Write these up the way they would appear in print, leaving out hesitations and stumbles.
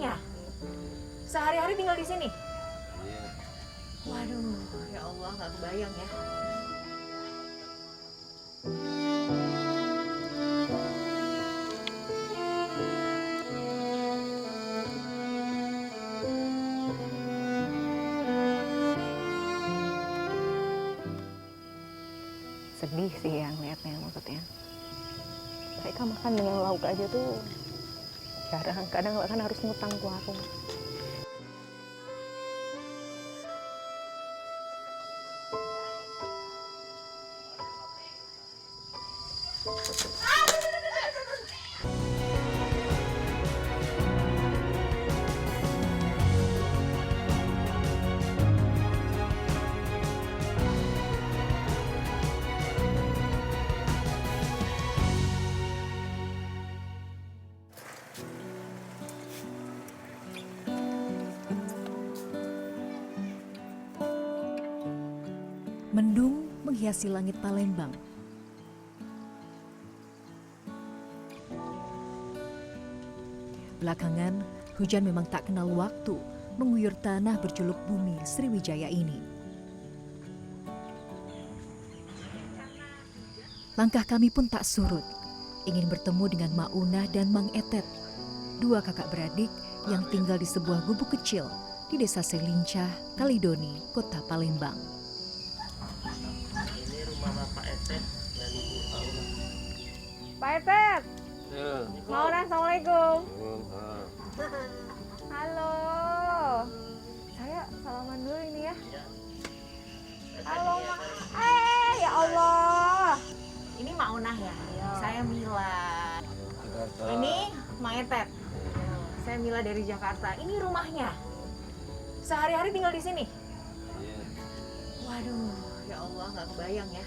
rumahnya. Sehari-hari tinggal di sini. Iya. Waduh, ya Allah, nggak kebayang ya. Sedih sih yang lihatnya maksudnya. Mereka makan dengan lauk aja tuh jarang, kadang kan harus ngutang ke warung. Mendung menghiasi langit Palembang. Belakangan, hujan memang tak kenal waktu mengguyur tanah berjuluk bumi Sriwijaya ini. Langkah kami pun tak surut, ingin bertemu dengan Maunah dan Mang Etet, dua kakak beradik yang tinggal di sebuah gubuk kecil di Desa Selincah, Kalidoni, Kota Palembang. Ini rumah Bapak Etet dan Ibu Maunah. Pak Etet, Ya. Maunah, assalamualaikum. Waalaikumsalam. Halo, saya salaman dulu ini ya. Halo, Ma. Ya Allah. Ini Maunah ya? Iya. Saya Mila. Jakarta. Ini Mang Etet. Saya Mila dari Jakarta. Ini rumahnya. Sehari-hari tinggal di sini. Iya. Waduh, ya Allah, nggak kebayang ya.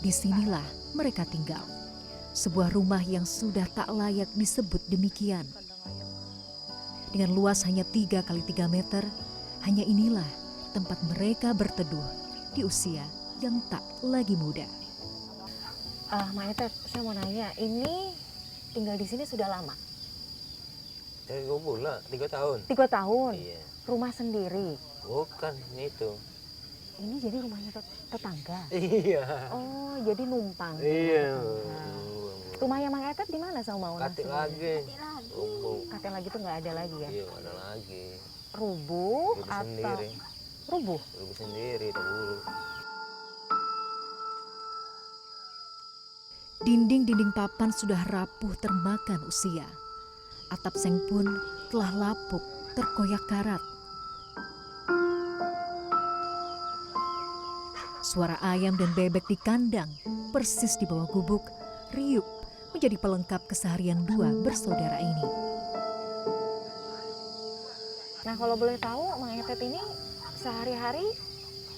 Disinilah mereka tinggal. Sebuah rumah yang sudah tak layak disebut demikian. Dengan luas hanya 3 kali 3 meter, hanya inilah tempat mereka berteduh di usia yang tak lagi muda. Mang Etet, saya mau nanya, ini tinggal di sini sudah lama? Dari gubuk lah, 3 tahun. 3 tahun. Iya. Rumah sendiri. Bukan, itu. Ini jadi rumahnya tetangga. Iya. Oh, jadi numpang. Iya. Rumahnya Mang Etet di mana sama Maunah? Katik sendiri? lagi. Gubuk. Kakek lagi tuh nggak ada lagi ya? Iya, nggak ada lagi. Rubuh Rubuh atau sendiri. rubuh? Rubuh sendiri, tak buru. Dinding-dinding papan sudah rapuh termakan usia. Atap seng pun telah lapuk, terkoyak karat. Suara ayam dan bebek di kandang, persis di bawah gubuk, riuh menjadi pelengkap keseharian dua bersaudara ini. Nah, kalau boleh tahu, Mang Etet ini sehari-hari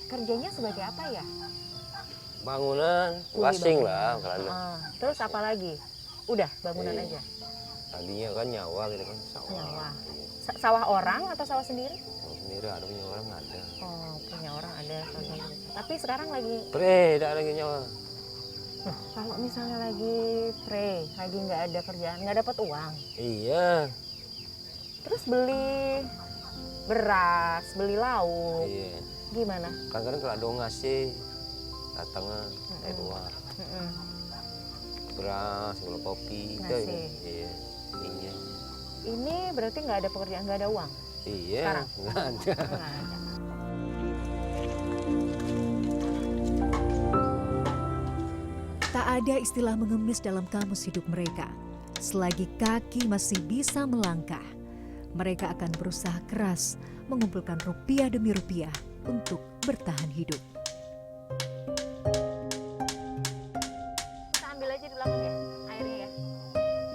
kerjanya sebagai apa ya? Bangunan, Kuli wasing bangunan. lah kalau Terus apa lagi? Udah, bangunan Iya. aja? tadinya kan nyawa gitu kan sawah. Nyawa. Iya. Sawah orang atau sawah sendiri? Sawah sendiri ada punya orang ada. Oh, punya orang ada sawah sendiri. Tapi sekarang lagi, Tidak ada lagi nyawa. kalau misalnya lagi lagi nggak ada kerjaan, nggak dapat uang. Iya. Terus beli beras, beli lauk, Iya. gimana? Kadang-kadang kalau ada ngasih datangnya dari luar. Mm-mm. Beras, gula kopi, itu Ngasih. ya. Iya. Iya. Ini berarti nggak ada pekerjaan, nggak ada uang? Iya. Sekarang? Nggak ada. Nggak ada. Tak ada istilah mengemis dalam kamus hidup mereka. Selagi kaki masih bisa melangkah, mereka akan berusaha keras mengumpulkan rupiah demi rupiah untuk bertahan hidup. Kita ambil aja di belakang ya, airnya ya.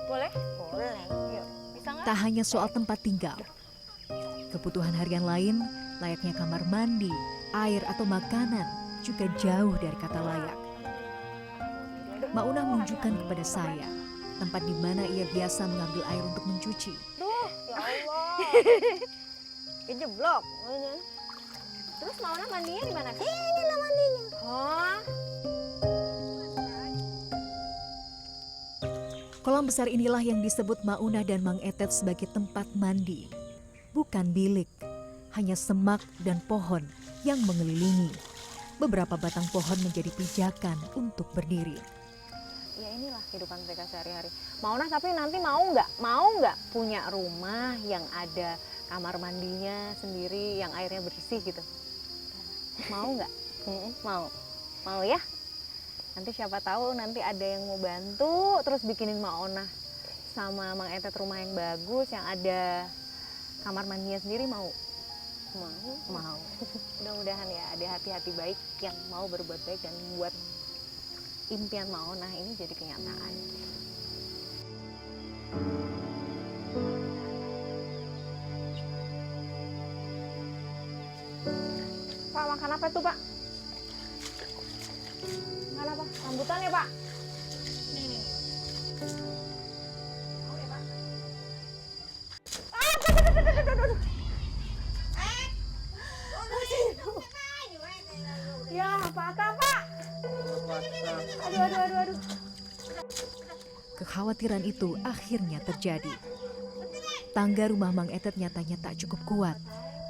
Boleh? Boleh. Yuk. Bisa nggak? Tak hanya soal tempat tinggal, kebutuhan harian lain layaknya kamar mandi, air atau makanan juga jauh dari kata layak. Maunah menunjukkan kepada saya tempat di mana ia biasa mengambil air untuk mencuci. Duh, ya Allah. Kejeblok. Terus Maunah mandinya di mana? Ini lah mandinya. Oh. Kolam besar inilah yang disebut Maunah dan Mang Etet sebagai tempat mandi. Bukan bilik, hanya semak dan pohon yang mengelilingi. Beberapa batang pohon menjadi pijakan untuk berdiri. Ya inilah kehidupan mereka sehari-hari. Maunah tapi nanti mau nggak punya rumah yang ada kamar mandinya sendiri, yang airnya bersih gitu? Mau nggak? Mau ya? Nanti siapa tahu nanti ada yang mau bantu terus bikinin Maunah sama Mang Etet rumah yang bagus, yang ada kamar mandinya sendiri. Mau. Mudah-mudahan ya ada hati-hati baik yang mau berbuat baik dan membuat impian Maunah ini jadi kenyataan. Pak, makan apa tuh, Pak? Makan apa? Rambutan ya, Pak? Nih. Mau ya, Pak? Aduh. Ya, patah, Pak. Aduh. Kekhawatiran itu akhirnya terjadi. Tangga rumah Mang Etet nyatanya tak cukup kuat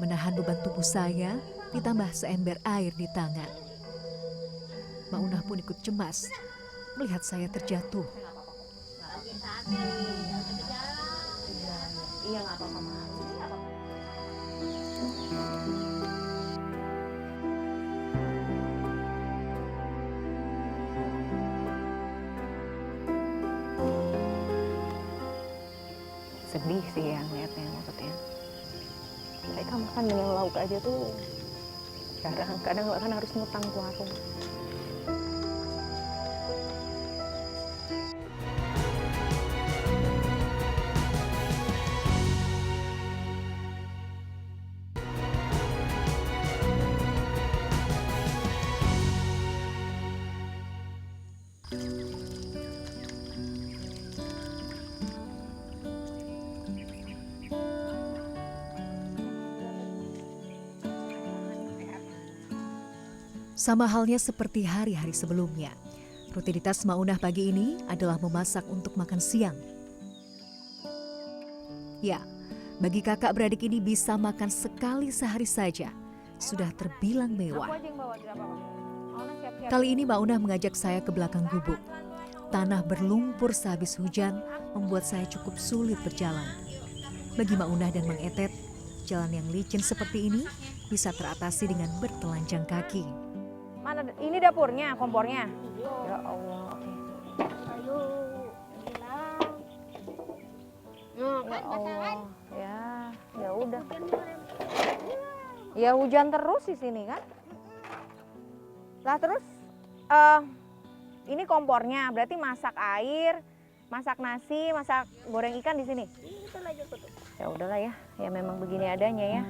menahan beban tubuh saya, ditambah seember air di tangan. Maunah pun ikut cemas melihat saya terjatuh. Iya, nggak apa-apa. Sedih sih ya ngeliatnya maksudnya. Mereka makan dengan lauk aja tuh jarang, kadang bahkan harus ngutang ke warung. Sama halnya seperti hari-hari sebelumnya, rutinitas Maunah pagi ini adalah memasak untuk makan siang. Ya, bagi kakak beradik ini bisa makan sekali sehari saja, sudah terbilang mewah. Kali ini Maunah mengajak saya ke belakang gubuk. Tanah berlumpur sehabis hujan membuat saya cukup sulit berjalan. Bagi Maunah dan Mang Etet, jalan yang licin seperti ini bisa teratasi dengan bertelanjang kaki. Mana ini dapurnya, kompornya? Ya Allah. Ya Allah. Ya udah. Ya hujan terus di sini kan? Lah terus ini kompornya, berarti masak air, masak nasi, masak goreng ikan di sini. Ya udahlah ya, ya memang begini adanya ya.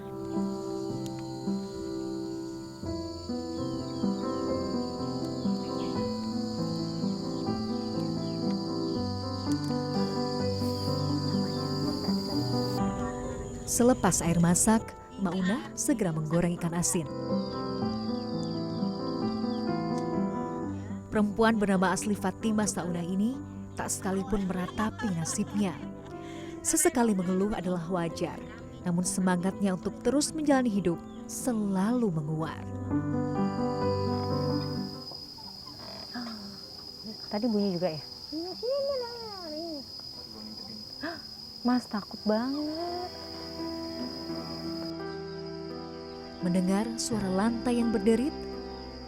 Selepas air masak, Maunah segera menggoreng ikan asin. Perempuan bernama asli Fatimah Saunah ini tak sekalipun meratapi nasibnya. Sesekali mengeluh adalah wajar, namun semangatnya untuk terus menjalani hidup selalu menguat. Tadi bunyi juga ya? Mas takut banget. Mendengar suara lantai yang berderit,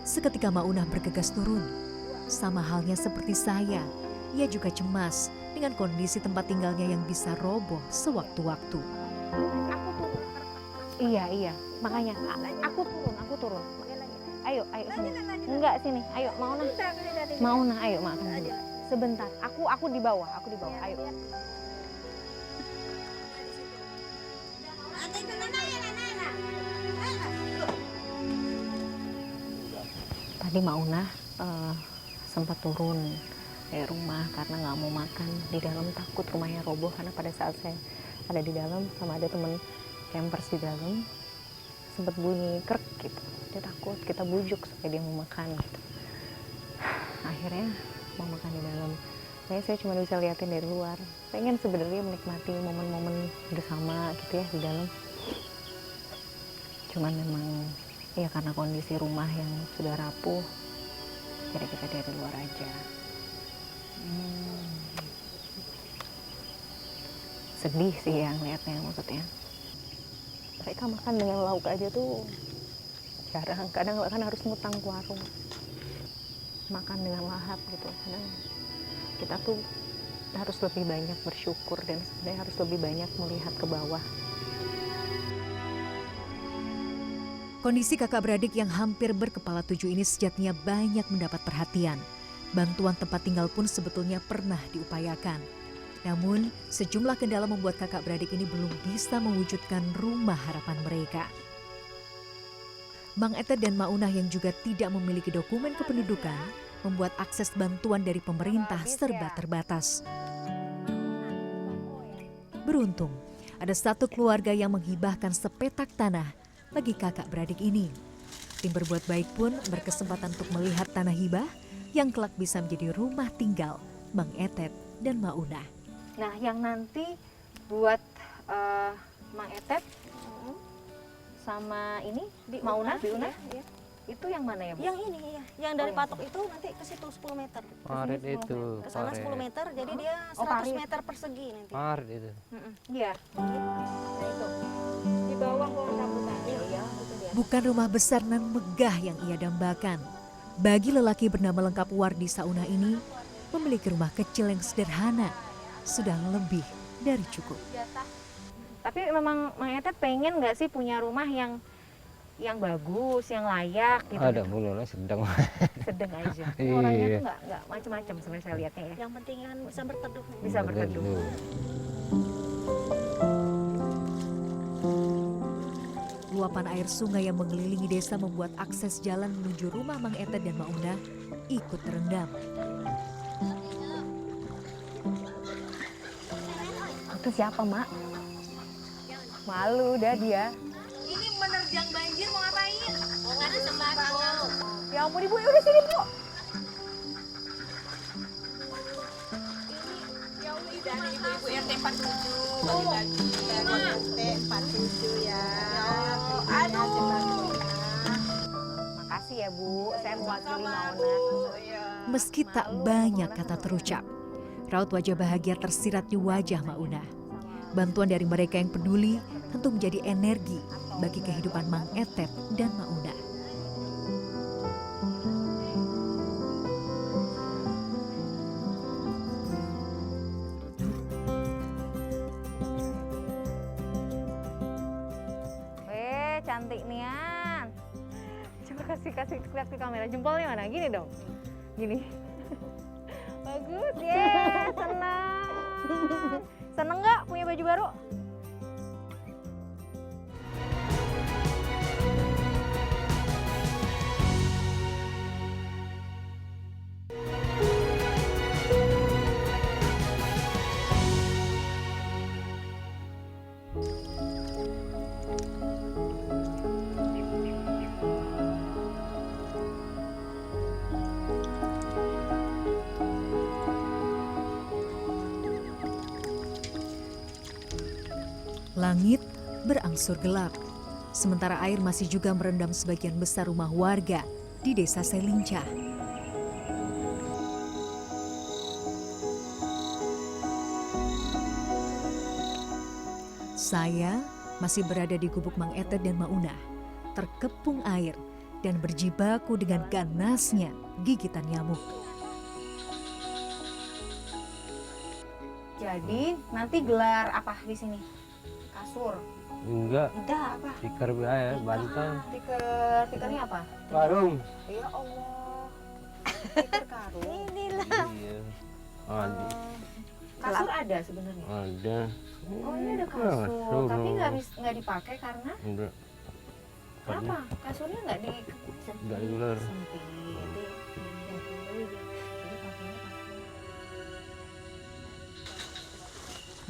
seketika Maunah bergegas turun. Sama halnya seperti saya, ia juga cemas dengan kondisi tempat tinggalnya yang bisa roboh sewaktu-waktu. Iya, makanya aku turun. Ayo sini. Enggak sini, ayo Maunah, ayo makan dulu. Sebentar, aku di bawah, ayo. Tadi Maunah sempat turun dari rumah karena nggak mau makan di dalam, takut rumahnya roboh, karena pada saat saya ada di dalam sama ada teman campers di dalam sempat bunyi krek gitu. Dia takut, kita bujuk supaya dia mau makan gitu. Akhirnya mau makan di dalam. saya cuma bisa liatin dari luar. Pengen sebenarnya menikmati momen-momen bersama gitu ya di dalam. Cuman memang ya karena kondisi rumah yang sudah rapuh, jadi kita dari luar aja. Sedih sih yang liatnya maksudnya. Mereka makan dengan lauk aja tuh jarang. Kadang kan harus ngutang ke warung. Makan dengan lahap gitu. Kadang kita tuh harus lebih banyak bersyukur dan sebenarnya harus lebih banyak melihat ke bawah. Kondisi kakak beradik yang hampir berkepala 7 ini sejatinya banyak mendapat perhatian. Bantuan tempat tinggal pun sebetulnya pernah diupayakan. Namun, sejumlah kendala membuat kakak beradik ini belum bisa mewujudkan rumah harapan mereka. Mang Etet dan Maunah yang juga tidak memiliki dokumen kependudukan membuat akses bantuan dari pemerintah serba terbatas. Beruntung, ada satu keluarga yang menghibahkan sepetak tanah bagi kakak beradik ini. Tim berbuat baik pun berkesempatan untuk melihat tanah hibah yang kelak bisa menjadi rumah tinggal Mang Etet dan Maunah. Nah, yang nanti buat Mang Etet sama ini Maunah, Biunah, Iya. itu yang mana ya, Bu? Yang ini ya, yang dari Oh, yang patok itu nanti ke situ 10 meter. Parit itu. Ke sana 10 meter, jadi dia Oh, 100 parit. meter persegi nanti. Parit itu. Iya. Nah, itu. Di bawah pohon rambutan. Iya, itu dia. Bukan rumah besar nan megah yang ia dambakan. Bagi lelaki bernama lengkap Wardi Saunah ini, memiliki rumah kecil yang sederhana sudah lebih dari cukup. Tapi memang Mang Etet pengen nggak sih punya rumah yang bagus, yang layak gitu? Ada mulanya sedang. Sedang aja. Iya. Orangnya tuh nggak macam-macam sebenarnya saya lihatnya ya. Yang penting kan bisa berteduh. Bisa berteduh. Luapan air sungai yang mengelilingi desa membuat akses jalan menuju rumah Mang Etet dan Maunah ikut terendam. Itu siapa, Mak? Malu dah dia. Ini menerjang banjir mau ngapain? Mau ngasih sembako. Ya ampun Ibu, ya udah sini, Bu. Ya udah dari ibu-ibu RT 47 T47 ya. Makasih ya, Bu. Saya mewakili Maunah. Meski tak banyak kata terucap, raut wajah bahagia tersirat di wajah Maunah. Bantuan dari mereka yang peduli tentu menjadi energi bagi kehidupan Mang Etet dan Maunah. Cantik nian. Coba kasih lihat ke kamera. Jempolnya mana? Gini dong. Gini. Bagus, ye, senang. Seneng nggak punya baju baru? Langit berangsur gelap, sementara air masih juga merendam sebagian besar rumah warga di desa Selincah. Saya masih berada di gubuk Mang Etet dan Maunah, terkepung air dan berjibaku dengan ganasnya gigitan nyamuk. Jadi nanti gelar apa di sini? Kasur. Enggak. Tidak apa? Tikar ya, bantal. Tikernya apa? Karung. Ya Allah. Tiker karung. Inilah. Iya. Ada. Kasur ada sebenarnya. Ada. Oh ini ada kasur, tapi nggak dipakai karena Enggak. kenapa? Kasurnya nggak Nggak diular. sempit.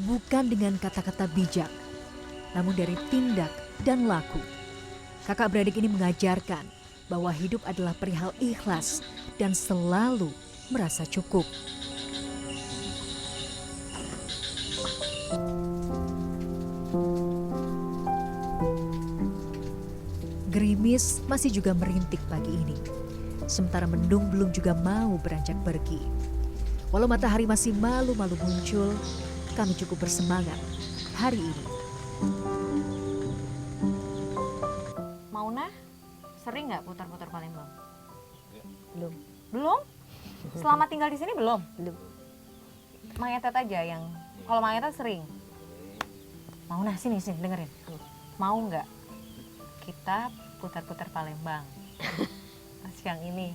Bukan dengan kata-kata bijak, namun dari tindak dan laku. Kakak beradik ini mengajarkan bahwa hidup adalah perihal ikhlas dan selalu merasa cukup. gerimis masih juga merintik pagi ini. Sementara mendung belum juga mau beranjak pergi. Walau matahari masih malu-malu muncul, kami cukup bersemangat hari ini. Mauna sering nggak putar-putar Palembang? Belum. Belum? Selama tinggal di sini belum? Belum. Mang Etet aja yang, kalau Mang Etet sering. Mauna sini dengerin. Mau nggak kita putar-putar Palembang siang ini?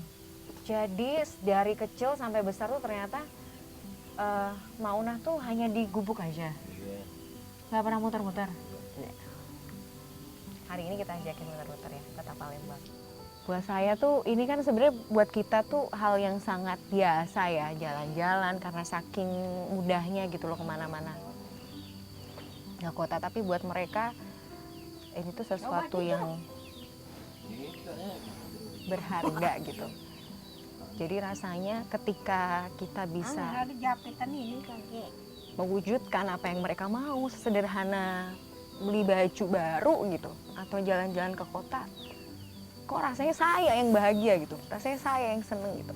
Jadi dari kecil sampai besar tuh ternyata Maunah tuh hanya di gubuk aja, nggak pernah muter-muter. Hari ini kita ajakin muter-muter ya kota Palembang. Buat saya tuh ini kan sebenarnya buat kita tuh hal yang sangat biasa ya, jalan-jalan karena saking mudahnya gitu loh kemana-mana ke kota. Tapi buat mereka ini tuh sesuatu yang berharga gitu. Jadi rasanya ketika kita bisa mewujudkan apa yang mereka mau, sesederhana beli baju baru gitu, atau jalan-jalan ke kota, kok rasanya saya yang bahagia gitu, rasanya saya yang seneng gitu.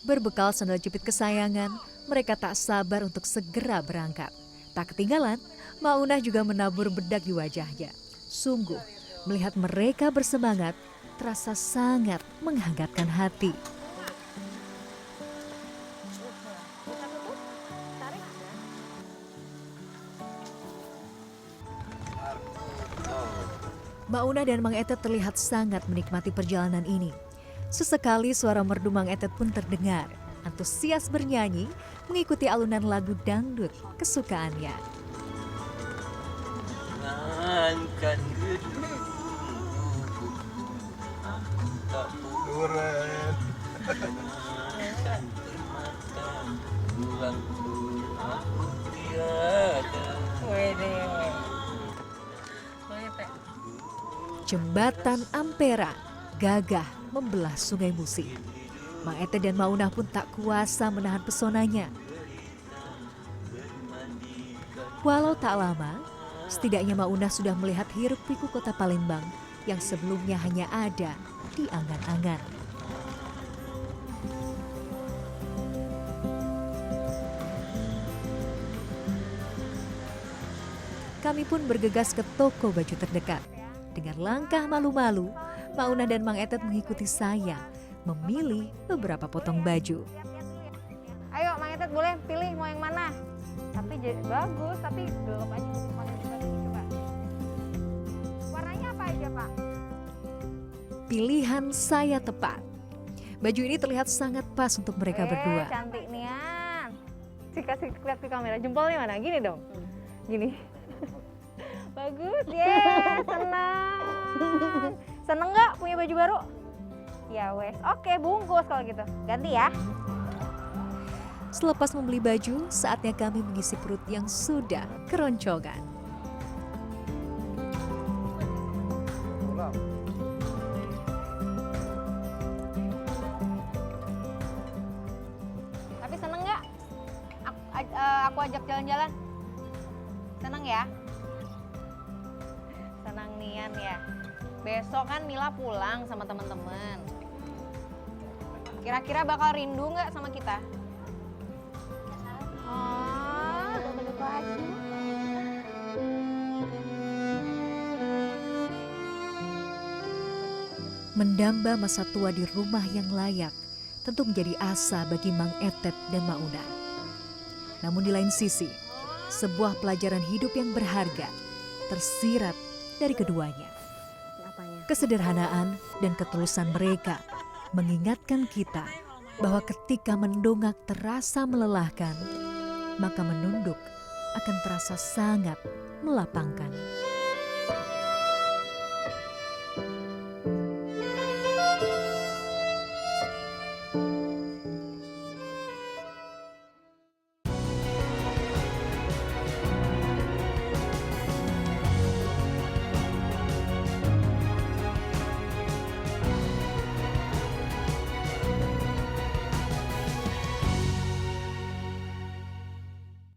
Berbekal sandal jepit kesayangan, mereka tak sabar untuk segera berangkat. Tak ketinggalan, Maunah juga menabur bedak di wajahnya. Sungguh, melihat mereka bersemangat, terasa sangat menghangatkan hati. Maunah dan Mang Etet terlihat sangat menikmati perjalanan ini. Sesekali suara merdu Mang Etet pun terdengar, antusias bernyanyi mengikuti alunan lagu dangdut kesukaannya. Jangankan Jembatan Ampera gagah membelah Sungai Musi. Mang Etet dan Maunah pun tak kuasa menahan pesonanya. Walau tak lama, setidaknya Maunah sudah melihat hiruk-pikuk kota Palembang yang sebelumnya hanya ada di angan-angan. Kami pun bergegas ke toko baju terdekat. Dengan langkah malu-malu, Maunah dan Mang Etet mengikuti saya memilih beberapa potong baju. Ayo Mang Etet boleh pilih mau yang mana. Tapi bagus, tapi belum aja pakai baju coba. Warnanya apa aja Pak? Pilihan saya tepat. Baju ini terlihat sangat pas untuk mereka berdua. Cantik nian. Kasih lihat ke kamera. Jempolnya mana? Gini dong. Gini. Bagus, senang. Seneng nggak punya baju baru? Ya wes, oke bungkus kalau gitu. Ganti ya. Selepas membeli baju, saatnya kami mengisi perut yang sudah keroncongan. Tapi seneng nggak? Aku ajak jalan-jalan. Seneng ya? Senang nian ya. Besok kan Mila pulang sama teman-teman. Kira-kira bakal rindu nggak sama kita? Oh, Mendamba masa tua di rumah yang layak tentu menjadi asa bagi Mang Etet dan Maunah. Namun di lain sisi, sebuah pelajaran hidup yang berharga tersirat dari keduanya. Kesederhanaan dan ketulusan mereka mengingatkan kita bahwa ketika mendongak terasa melelahkan, maka menunduk akan terasa sangat melapangkan.